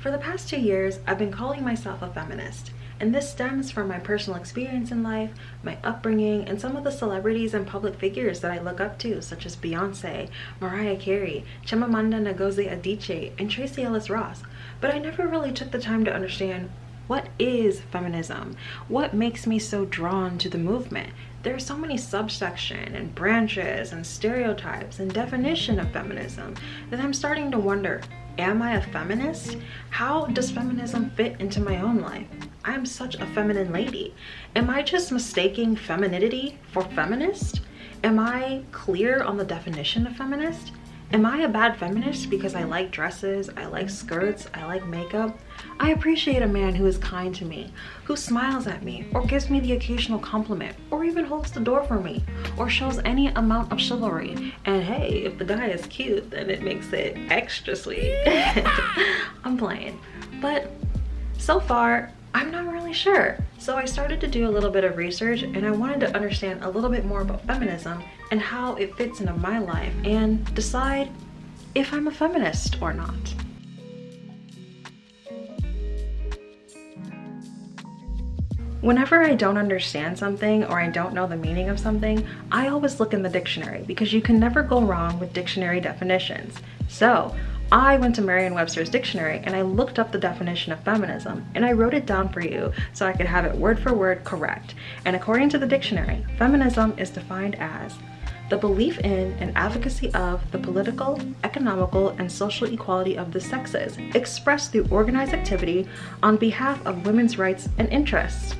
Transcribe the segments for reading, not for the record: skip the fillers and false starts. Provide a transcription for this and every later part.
For the past 2 years, I've been calling myself a feminist, and this stems from my personal experience in life, my upbringing, and some of the celebrities and public figures that I look up to, such as Beyonce, Mariah Carey, Chimamanda Ngozi Adichie, and Tracee Ellis Ross. But I never really took the time to understand, what is feminism? What makes me so drawn to the movement? There are so many subsections and branches and stereotypes and definition of feminism that I'm starting to wonder, am I a feminist? How does feminism fit into my own life? I am such a feminine lady. Am I just mistaking femininity for feminist? Am I clear on the definition of feminist? Am I a bad feminist because I like dresses, I like skirts, I like makeup? I appreciate a man who is kind to me, who smiles at me, or gives me the occasional compliment, or even holds the door for me, or shows any amount of chivalry. And hey, if the guy is cute, then it makes it extra sweet. I'm playing. But so far, I'm not really sure. So I started to do a little bit of research, and I wanted to understand a little bit more about feminism and how it fits into my life and decide if I'm a feminist or not. Whenever I don't understand something or I don't know the meaning of something, I always look in the dictionary because you can never go wrong with dictionary definitions. So I went to Merriam-Webster's dictionary and I looked up the definition of feminism and I wrote it down for you so I could have it word for word correct. And according to the dictionary, feminism is defined as the belief in and advocacy of the political, economical, and social equality of the sexes, expressed through organized activity on behalf of women's rights and interests.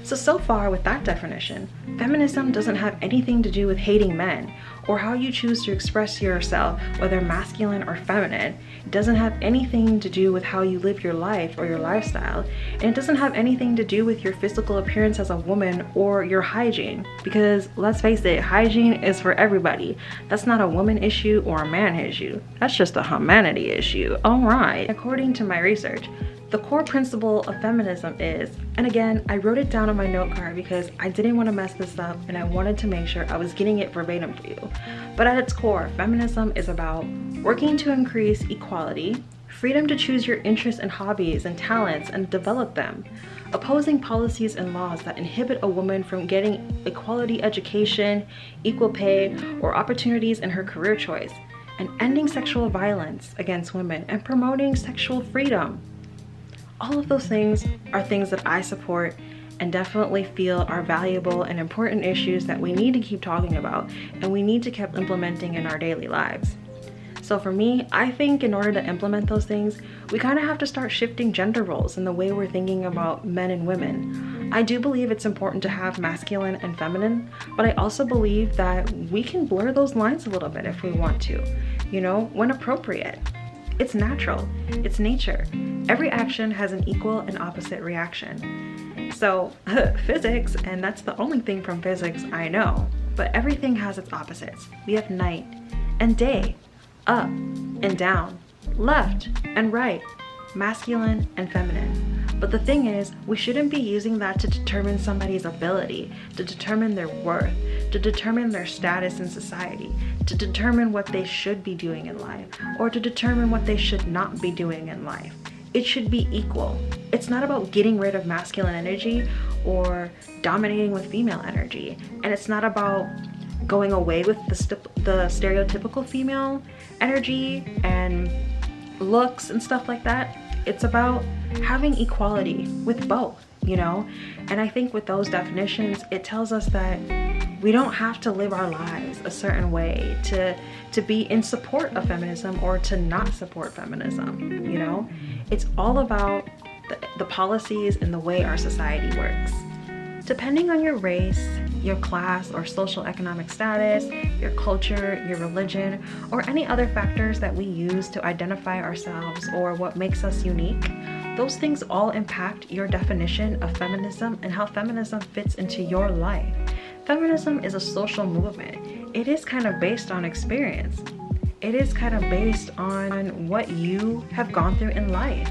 So far with that definition, feminism doesn't have anything to do with hating men or how you choose to express yourself, whether masculine or feminine. It doesn't have anything to do with how you live your life or your lifestyle. And it doesn't have anything to do with your physical appearance as a woman or your hygiene. Because let's face it, hygiene is for everybody. That's not a woman issue or a man issue. That's just a humanity issue. All right. According to my research, the core principle of feminism is, and again, I wrote it down on my note card because I didn't want to mess this up and I wanted to make sure I was getting it verbatim for you. But at its core, feminism is about working to increase equality, freedom to choose your interests and hobbies and talents and develop them, opposing policies and laws that inhibit a woman from getting equality education, equal pay, or opportunities in her career choice, and ending sexual violence against women and promoting sexual freedom. All of those things are things that I support and definitely feel are valuable and important issues that we need to keep talking about and we need to keep implementing in our daily lives. So for me, I think in order to implement those things, we kind of have to start shifting gender roles in the way we're thinking about men and women. I do believe it's important to have masculine and feminine, but I also believe that we can blur those lines a little bit if we want to, when appropriate. It's natural, it's nature. Every action has an equal and opposite reaction. So physics, and that's the only thing from physics I know, but everything has its opposites. We have night and day, up and down, left and right, masculine and feminine. But the thing is, we shouldn't be using that to determine somebody's ability, to determine their worth, to determine their status in society, to determine what they should be doing in life, or to determine what they should not be doing in life. It should be equal. It's not about getting rid of masculine energy or dominating with female energy. And it's not about going away with the stereotypical female energy and looks and stuff like that. It's about having equality with both, And I think with those definitions, it tells us that we don't have to live our lives a certain way to be in support of feminism or to not support feminism, It's all about the policies and the way our society works. Depending on your race, your class or social economic status, your culture, your religion, or any other factors that we use to identify ourselves or what makes us unique, those things all impact your definition of feminism and how feminism fits into your life. Feminism is a social movement. It is kind of based on experience. It is kind of based on what you have gone through in life.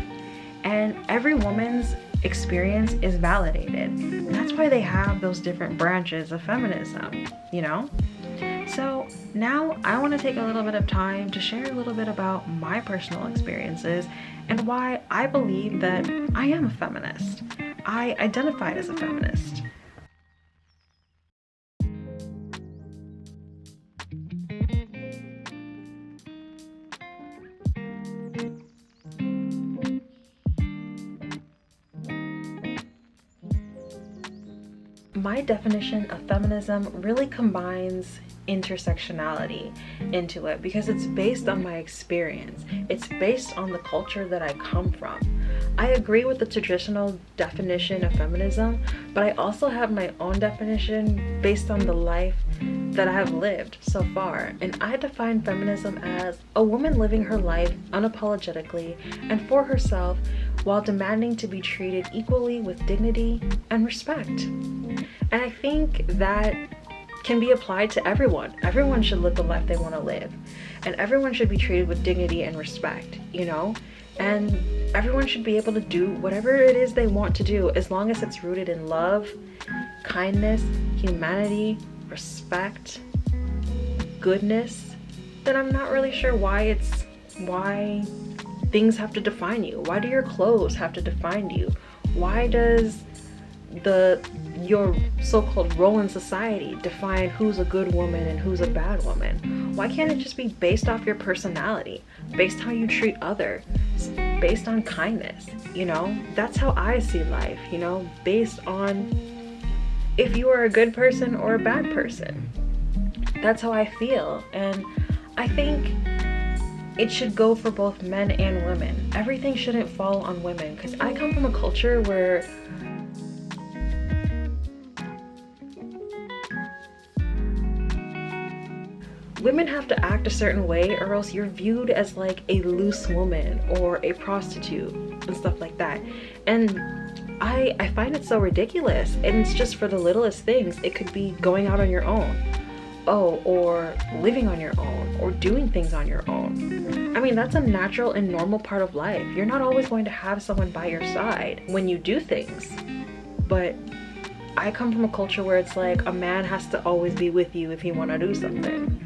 And every woman's experience is validated. And that's why they have those different branches of feminism, So now I want to take a little bit of time to share a little bit about my personal experiences and why I believe that I am a feminist. I identify as a feminist. My definition of feminism really combines intersectionality into it because it's based on my experience. It's based on the culture that I come from. I agree with the traditional definition of feminism, but I also have my own definition based on the life that I have lived so far. And I define feminism as a woman living her life unapologetically and for herself while demanding to be treated equally with dignity and respect. And I think that can be applied to everyone. Everyone should live the life they want to live. And everyone should be treated with dignity and respect, you know? And everyone should be able to do whatever it is they want to do as long as it's rooted in love, kindness, humanity, respect, goodness. Then I'm not really sure why things have to define you. Why do your clothes have to define you? Why does your so-called role in society define who's a good woman and who's a bad woman? Why can't it just be based off your personality, based how you treat others, based on kindness? You know, that's how I see life, you know, based on if you are a good person or a bad person. That's how I feel. And I think it should go for both men and women. Everything shouldn't fall on women, because I come from a culture where women have to act a certain way or else you're viewed as like a loose woman or a prostitute and stuff like that. And I find it so ridiculous, and it's just for the littlest things. It could be going out on your own, or living on your own, or doing things on your own. I mean, that's a natural and normal part of life. You're not always going to have someone by your side when you do things. But I come from a culture where it's like a man has to always be with you if you want to do something.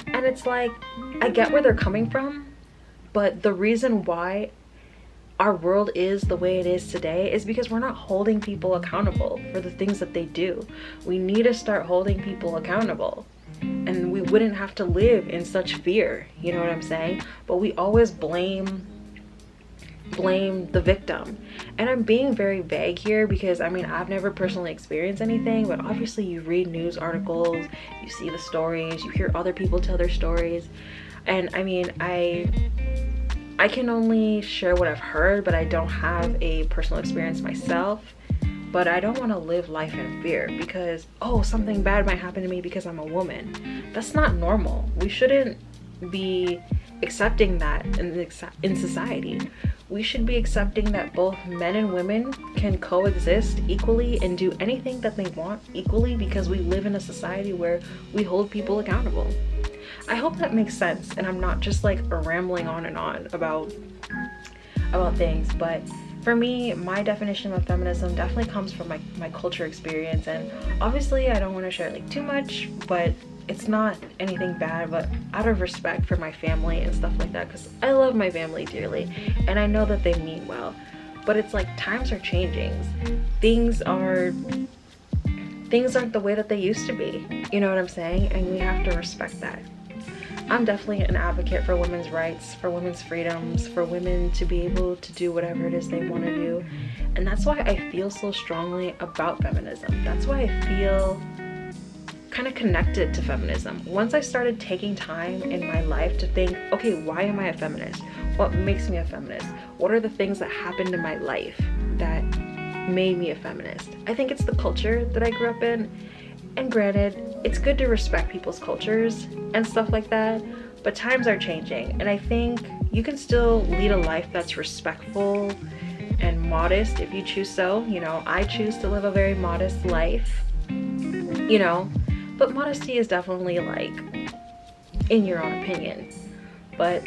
And it's like, I get where they're coming from, but the reason why our world is the way it is today is because we're not holding people accountable for the things that they do. We need to start holding people accountable, and we wouldn't have to live in such fear, you know what I'm saying? But we always blame the victim. And I'm being very vague here because I mean, I've never personally experienced anything, but obviously you read news articles, you see the stories, you hear other people tell their stories. And I mean, I can only share what I've heard, but I don't have a personal experience myself. But I don't want to live life in fear because, oh, something bad might happen to me because I'm a woman. That's not normal. We shouldn't be accepting that in society. We should be accepting that both men and women can coexist equally and do anything that they want equally, because we live in a society where we hold people accountable. I hope that makes sense, and I'm not just like rambling on and on about things. But for me, my definition of feminism definitely comes from my culture experience, and obviously I don't want to share like too much, but it's not anything bad, but out of respect for my family and stuff like that, because I love my family dearly and I know that they mean well. But it's like times are changing. Things aren't the way that they used to be, you know what I'm saying? And we have to respect that. I'm definitely an advocate for women's rights, for women's freedoms, for women to be able to do whatever it is they want to do. And that's why I feel so strongly about feminism. That's why I feel kind of connected to feminism. Once I started taking time in my life to think, okay, why am I a feminist? What makes me a feminist? What are the things that happened in my life that made me a feminist? I think it's the culture that I grew up in. And granted, it's good to respect people's cultures and stuff like that, but times are changing, and I think you can still lead a life that's respectful and modest if you choose so. You know, I choose to live a very modest life, you know, but modesty is definitely like in your own opinion. But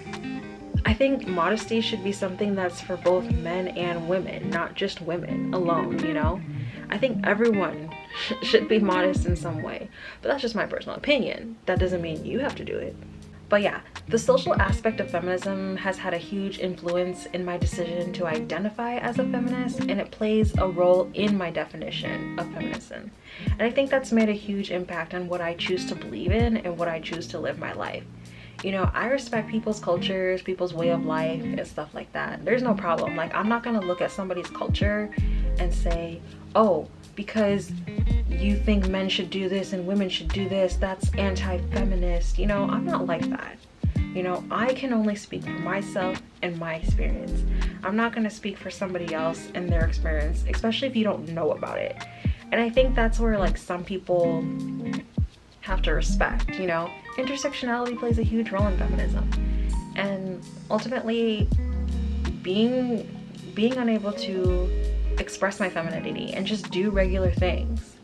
I think modesty should be something that's for both men and women, not just women alone, you know? I think everyone should be modest in some way. But that's just my personal opinion. That doesn't mean you have to do it. But yeah, the social aspect of feminism has had a huge influence in my decision to identify as a feminist, and it plays a role in my definition of feminism. And I think that's made a huge impact on what I choose to believe in and what I choose to live my life. You know, I respect people's cultures, people's way of life and stuff like that. There's no problem. Like, I'm not gonna look at somebody's culture and say, oh, because you think men should do this and women should do this, that's anti-feminist. You know, I'm not like that. You know, I can only speak for myself and my experience. I'm not going to speak for somebody else and their experience, especially if you don't know about it. And I think that's where, like, some people have to respect, you know. Intersectionality plays a huge role in feminism. And ultimately, being unable to express my femininity and just do regular things,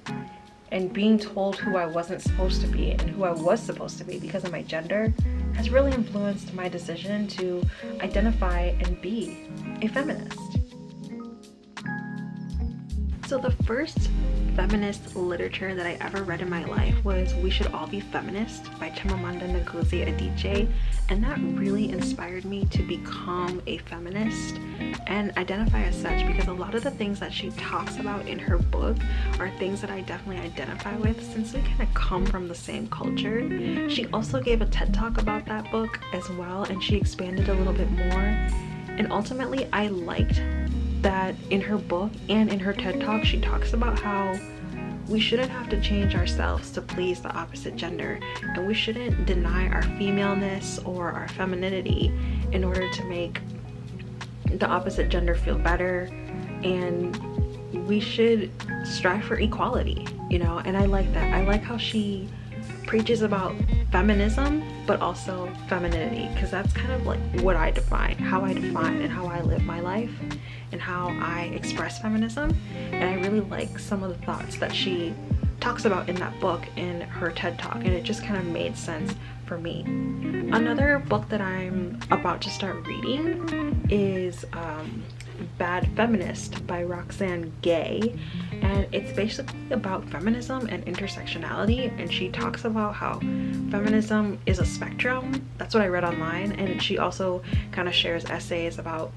and being told who I wasn't supposed to be and who I was supposed to be because of my gender has really influenced my decision to identify and be a feminist. So the first feminist literature that I ever read in my life was We Should All Be Feminist by Chimamanda Ngozi Adichie, and that really inspired me to become a feminist and identify as such, because a lot of the things that she talks about in her book are things that I definitely identify with since we kind of come from the same culture. She also gave a TED Talk about that book as well, and she expanded a little bit more, and ultimately I liked that in her book and in her TED Talk she talks about how we shouldn't have to change ourselves to please the opposite gender, and we shouldn't deny our femaleness or our femininity in order to make the opposite gender feel better, and we should strive for equality, you know. And I like that. I like how she preaches about feminism but also femininity, because that's kind of like what I define, how I define and how I live my life and how I express feminism. And I really like some of the thoughts that she talks about in that book in her TED Talk, and it just kind of made sense for me. Another book that I'm about to start reading is Bad Feminist by Roxane Gay, and it's basically about feminism and intersectionality, and she talks about how feminism is a spectrum. That's what I read online, and she also kind of shares essays about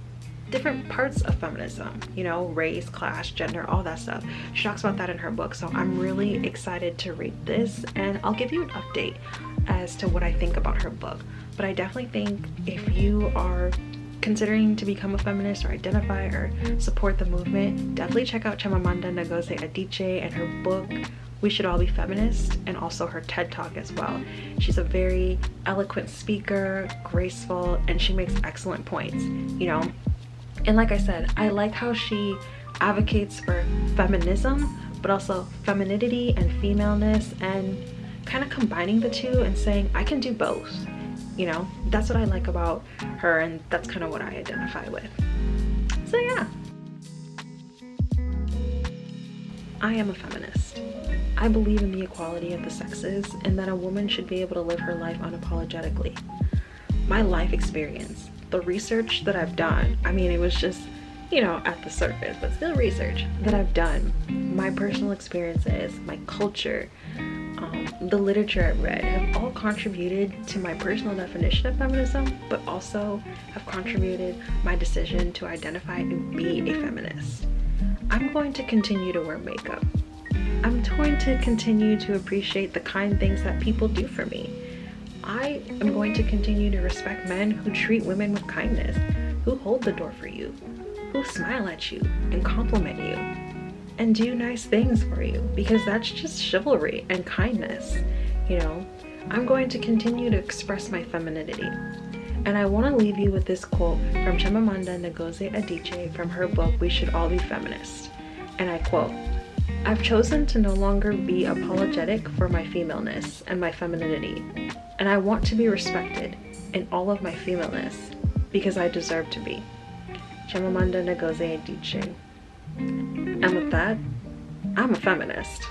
different parts of feminism, you know, race, class, gender, all that stuff. She talks about that in her book, so I'm really excited to read this, and I'll give you an update as to what I think about her book. But I definitely think if you are considering to become a feminist or identify or support the movement, definitely check out Chimamanda Ngozi Adichie and her book We Should All Be Feminist, and also her TED Talk as well. She's a very eloquent speaker, graceful, and she makes excellent points, you know. And like I said, I like how she advocates for feminism but also femininity and femaleness, and kind of combining the two and saying I can do both. You know, that's what I like about her, and that's kind of what I identify with. So yeah, I am a feminist. I believe in the equality of the sexes and that a woman should be able to live her life unapologetically. My life experience, the research that I've done, I mean, it was just, you know, at the surface, but still research that I've done, my personal experiences, my culture, the literature I've read have all contributed to my personal definition of feminism, but also have contributed my decision to identify and be a feminist. I'm going to continue to wear makeup. I'm going to continue to appreciate the kind things that people do for me. I am going to continue to respect men who treat women with kindness, who hold the door for you, who smile at you and compliment you, and do nice things for you, because that's just chivalry and kindness, you know. I'm going to continue to express my femininity. And I want to leave you with this quote from Chimamanda Ngozi Adichie from her book We Should All Be Feminist. And I quote, "I've chosen to no longer be apologetic for my femaleness and my femininity, and I want to be respected in all of my femaleness because I deserve to be." Chimamanda Ngozi Adichie. And with that, I'm a feminist.